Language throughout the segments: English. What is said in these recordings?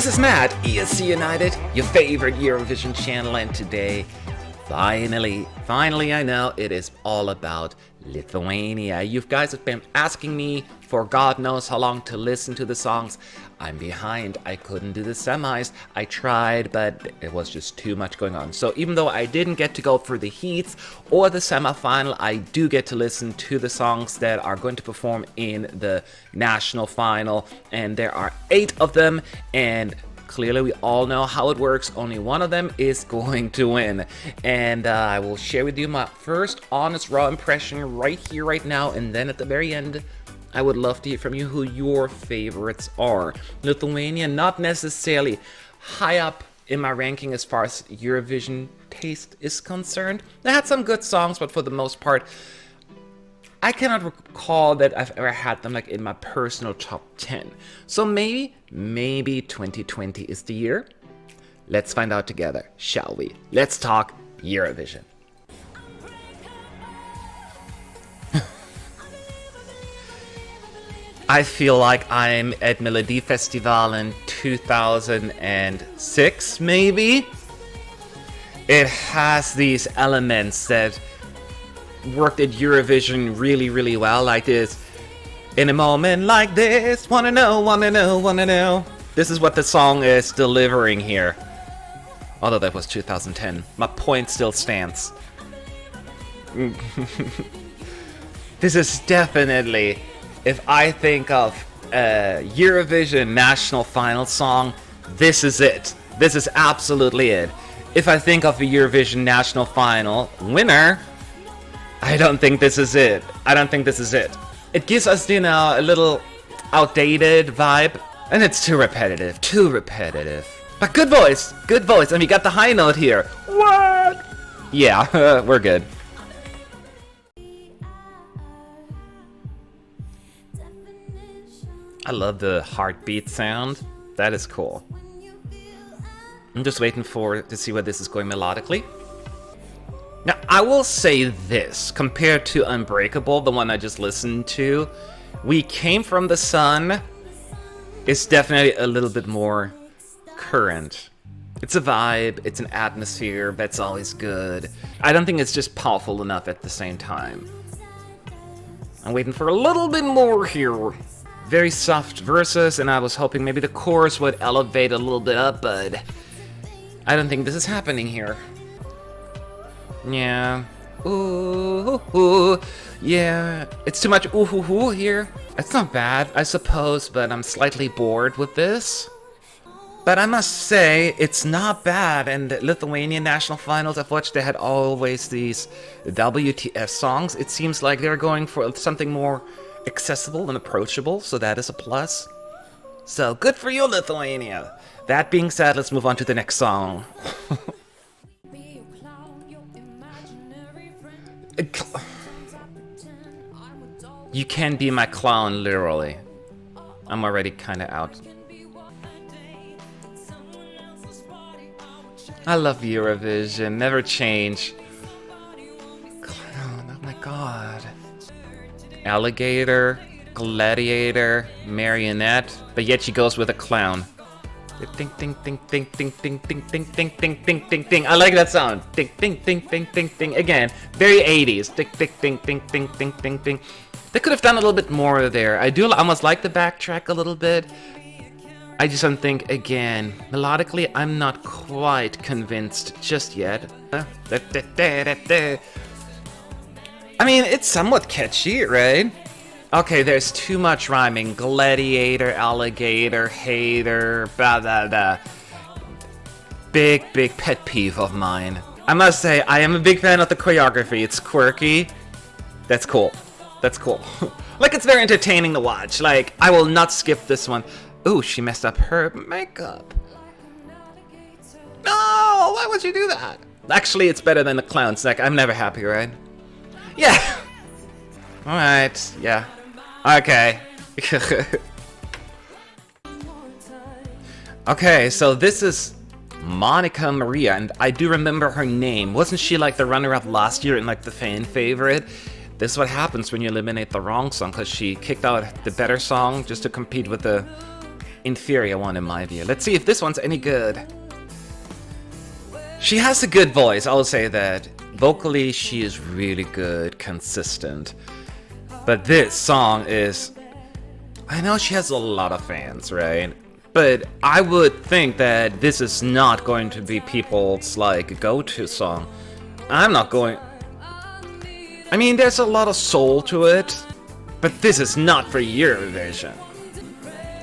is Matt, ESC United, your favorite Eurovision channel, and today, finally, I know it is all about Lithuania. You guys have been asking me for God knows how long to listen to the songs. I'm behind. I couldn't do the semis. I tried, but it was just too much going on. So even though I didn't get to go through the heats or the semifinal, I do get to listen to the songs that are going to perform in the national final. And there are 8 of them, and clearly we all know how it works. Only one of them is going to win. And I will share with you my first honest raw impression right here, right now, and then at the very end, I would love to hear from you who your favorites are. Lithuania, not necessarily high up in my ranking as far as Eurovision taste is concerned. They had some good songs, but for the most part, I cannot recall that I've ever had them like in my personal top 10. So maybe 2020 is the year. Let's find out together, shall we? Let's talk Eurovision. I feel like I'm at Melody Festival in 2006, maybe? It has these elements that worked at Eurovision really, really well, like this. In a moment like this, wanna know, wanna know, wanna know. This is what the song is delivering here. Although that was 2010. My point still stands. This is definitely, if I think of a Eurovision national final song, this is it. This is absolutely it. If I think of a Eurovision national final winner, I don't think this is it. I don't think this is it. It gives us, you know, a little outdated vibe, and it's too repetitive. Too repetitive. But good voice, and we got the high note here. What? Yeah, we're good. I love the heartbeat sound. That is cool. I'm just waiting to see where this is going melodically. Now, I will say this, compared to Unbreakable, the one I just listened to, We Came From the Sun is definitely a little bit more current. It's a vibe, it's an atmosphere, that's always good. I don't think it's just powerful enough at the same time. I'm waiting for a little bit more here. Very soft verses, and I was hoping maybe the chorus would elevate a little bit up, but I don't think this is happening here. Yeah. Ooh, ooh, yeah. It's too much ooh, ooh, ooh here. It's not bad, I suppose, but I'm slightly bored with this. But I must say, it's not bad, and the Lithuanian national finals I've watched, they had always these WTF songs. It seems like they're going for something more accessible and approachable, so that is a plus. So good for you, Lithuania. That being said, let's move on to the next song. You can be my clown, literally. I'm already kind of out. I love Eurovision, never change. Clown, oh my god. Alligator, gladiator, marionette, but yet she goes with a clown. Ding ding ding ding ding ding ding ding ding ding ding ding ding. I like that sound. Ding ding ding ding ding ding. Again, very 80s. Ding ding ding ding ding ding ding ding. They could have done a little bit more there. I do almost like the backtrack a little bit. I just don't think, again, melodically, I'm not quite convinced just yet. I mean, it's somewhat catchy, right? Okay, there's too much rhyming. Gladiator, alligator, hater, blah, blah, blah. Big pet peeve of mine. I must say, I am a big fan of the choreography. It's quirky. That's cool. That's cool. Like, it's very entertaining to watch. Like, I will not skip this one. Ooh, she messed up her makeup. No, why would you do that? Actually, it's better than the clown's neck. I'm never happy, right? Yeah. Alright, yeah. Okay. Okay, so this is Monica Maria, and I do remember her name. Wasn't she like the runner-up last year and like the fan favorite? This is what happens when you eliminate the wrong song, because she kicked out the better song just to compete with the inferior one in my view. Let's see if this one's any good. She has a good voice, I'll say that. Vocally, she is really good, consistent. But this song is... I know she has a lot of fans, right? But I would think that this is not going to be people's, like, go-to song. I'm not going... I mean, there's a lot of soul to it, but this is not for Eurovision.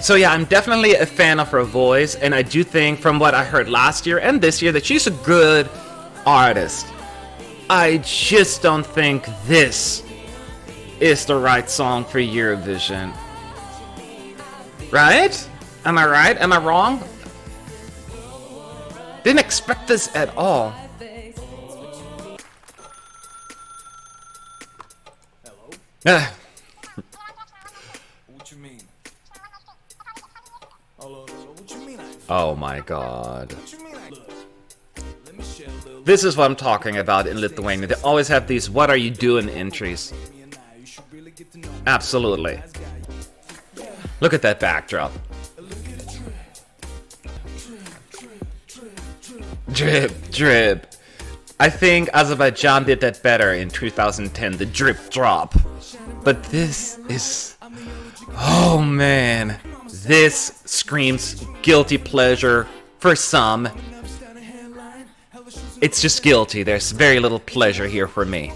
So yeah, I'm definitely a fan of her voice, and I do think from what I heard last year and this year that she's a good artist. I just don't think this is the right song for Eurovision. Right? Am I right? Am I wrong? Didn't expect this at all. Hello? What you mean? Hello, so what you mean? Oh my god. What you mean? Look, let me share a little. This is what I'm talking about in Lithuania. They always have these "what are you doing" entries. Absolutely. Look at that backdrop. Drip, drip. I think Azerbaijan did that better in 2010, the drip drop. But this is... Oh man. This screams guilty pleasure for some. It's just guilty. There's very little pleasure here for me.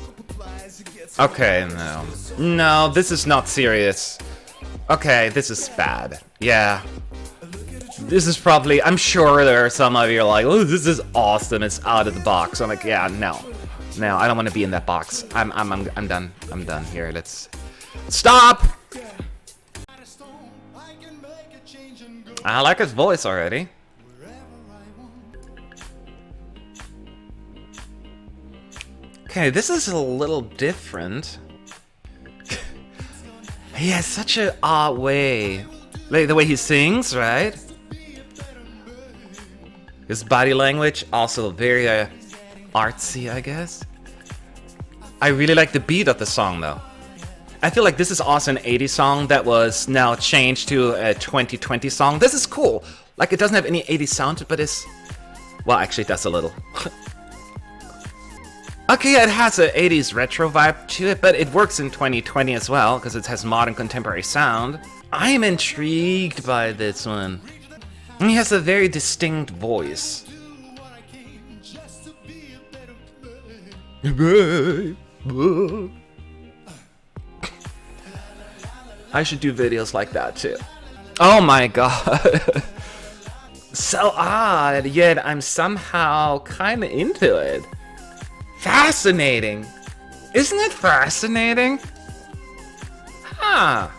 Okay, no. No, this is not serious. Okay, this is bad. Yeah. This is probably... I'm sure there are some of you are like, oh, this is awesome. It's out of the box. I'm like, yeah, no. No, I don't want to be in that box. I'm done. I'm done here. Let's... Stop! I like his voice already. Okay, this is a little different. He has such an odd way. Like the way he sings, right? His body language, also very artsy, I guess. I really like the beat of the song, though. I feel like this is also an 80s song that was now changed to a 2020 song. This is cool. Like, it doesn't have any 80s sound, but it's... Well, actually, it does a little. Okay, yeah, it has an 80s retro vibe to it, but it works in 2020 as well, because it has modern contemporary sound. I am intrigued by this one. He has a very distinct voice. I should do videos like that too. Oh my god. So odd, yet I'm somehow kind of into it. Fascinating. Isn't it fascinating? Huh.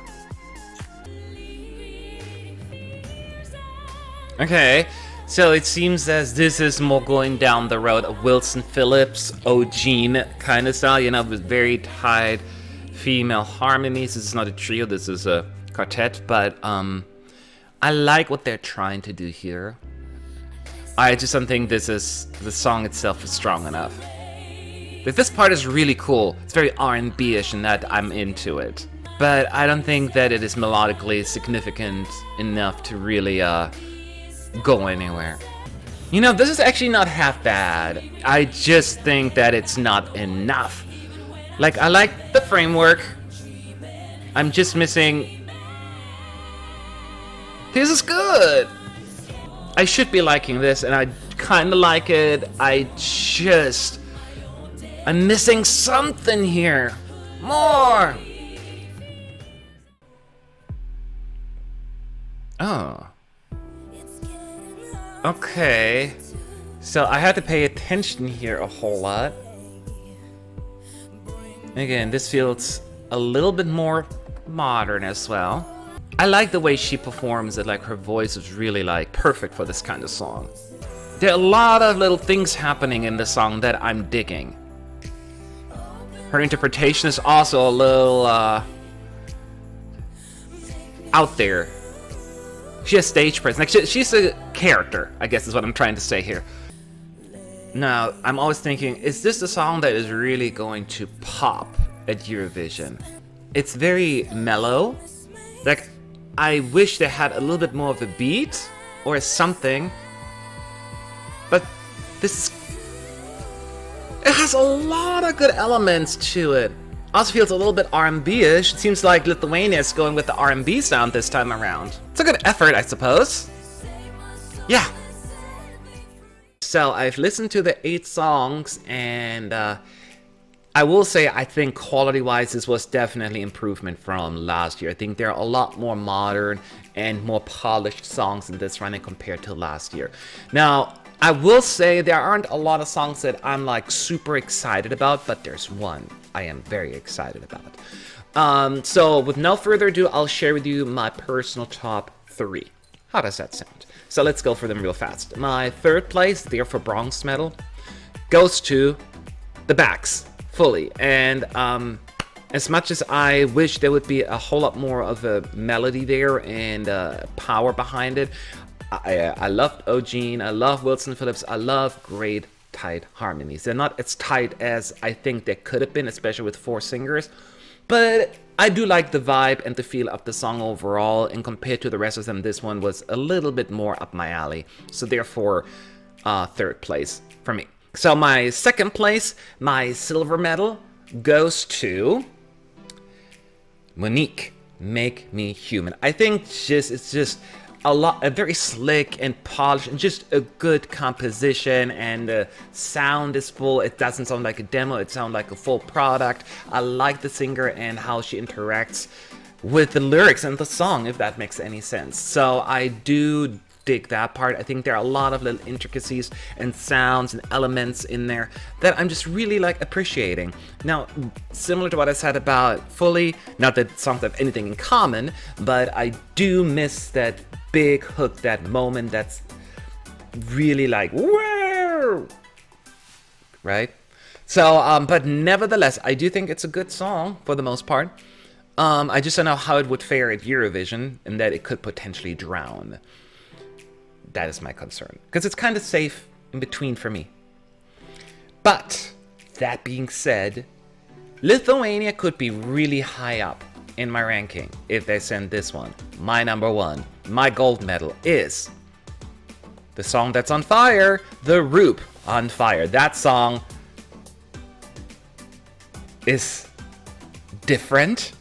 Okay, so it seems as this is more going down the road of Wilson Phillips, O'Gene kind of style, you know, with very tight female harmonies. This is not a trio, this is a quartet, but I like what they're trying to do here. I just don't think this is, the song itself is strong enough. But this part is really cool. It's very R&B-ish in that I'm into it. But I don't think that it is melodically significant enough to really go anywhere. You know, this is actually not half bad. I just think that it's not enough. Like, I like the framework. I'm just missing... This is good! I should be liking this, and I kinda like it. I'm missing something here. More! Oh. Okay. So I had to pay attention here a whole lot. Again, this feels a little bit more modern as well. I like the way she performs it, like her voice is really like perfect for this kind of song. There are a lot of little things happening in the song that I'm digging. Her interpretation is also a little out there. She has stage presence. Like she's a character, I guess is what I'm trying to say here. Now, I'm always thinking, is this a song that is really going to pop at Eurovision? It's very mellow. Like, I wish they had a little bit more of a beat or something. But this it has a lot of good elements to it. Also feels a little bit R&B-ish. It seems like Lithuania is going with the R&B sound this time around. It's a good effort, I suppose. Yeah. So I've listened to the 8 songs, and I will say I think quality-wise this was definitely improvement from last year. I think there are a lot more modern and more polished songs in this running compared to last year. Now, I will say there aren't a lot of songs that I'm like super excited about, but there's one I am very excited about. So with no further ado, I'll share with you my personal top 3. How does that sound? So let's go for them real fast. My 3rd place, there for bronze medal, goes to the Backs, fully. And as much as I wish there would be a whole lot more of a melody there and power behind it, I love Eugene, I love Wilson Phillips, I love great tight harmonies. They're not as tight as I think they could have been, especially with 4 singers, but I do like the vibe and the feel of the song overall, and compared to the rest of them, this one was a little bit more up my alley. So therefore, 3rd place for me. So my 2nd place, my silver medal, goes to Monique, Make Me Human. I think it's just a very slick and polished and just a good composition, and the sound is full. It doesn't sound like a demo, it sounds like a full product. I like the singer and how she interacts with the lyrics and the song, if that makes any sense. So I do dig that part. I think there are a lot of little intricacies and sounds and elements in there that I'm just really like appreciating. Now, similar to what I said about Fully, not that songs have anything in common, but I do miss that big hook, that moment that's really like, whoa, right? So, but nevertheless, I do think it's a good song for the most part. I just don't know how it would fare at Eurovision, and that it could potentially drown. That is my concern, because it's kind of safe in between for me. But that being said, Lithuania could be really high up in my ranking if they send this one. My number 1, my gold medal, is the song that's on fire, The Roop, On Fire. That song is different,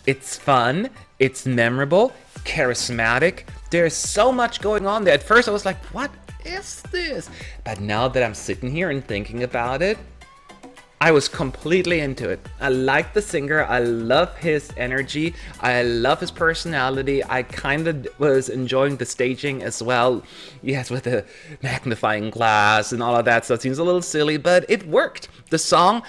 it's fun, it's memorable, charismatic. There's so much going on there. At first I was like, what is this? But now that I'm sitting here and thinking about it, I was completely into it. I like the singer, I love his energy, I love his personality. I kind of was enjoying the staging as well. Yes, with the magnifying glass and all of that, so it seems a little silly, but it worked. The song,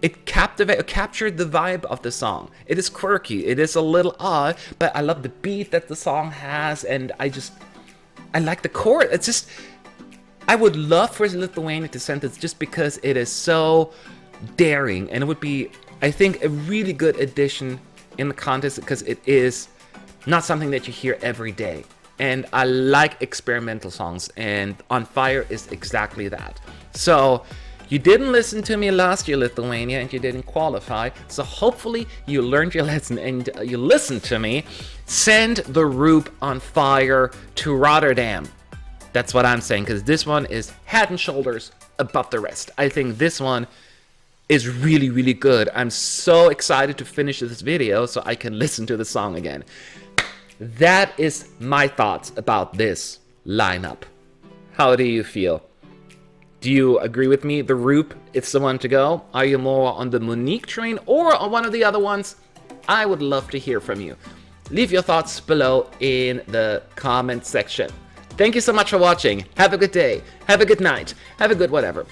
it captured the vibe of the song. It is quirky, it is a little odd, but I love the beat that the song has, and I like the chord. It's just, I would love for Lithuania to send this just because it is so daring, and it would be, I think, a really good addition in the contest, because it is not something that you hear every day. And I like experimental songs, and On Fire is exactly that. So you didn't listen to me last year, Lithuania, and you didn't qualify. So hopefully you learned your lesson and you listened to me. Send The Roop On Fire to Rotterdam. That's what I'm saying, because this one is head and shoulders above the rest. I think this one is really, really good. I'm so excited to finish this video so I can listen to the song again. That is my thoughts about this lineup. How do you feel? Do you agree with me? The Roop is the one to go? Are you more on the Monique train or on one of the other ones? I would love to hear from you. Leave your thoughts below in the comment section. Thank you so much for watching. Have a good day. Have a good night. Have a good whatever.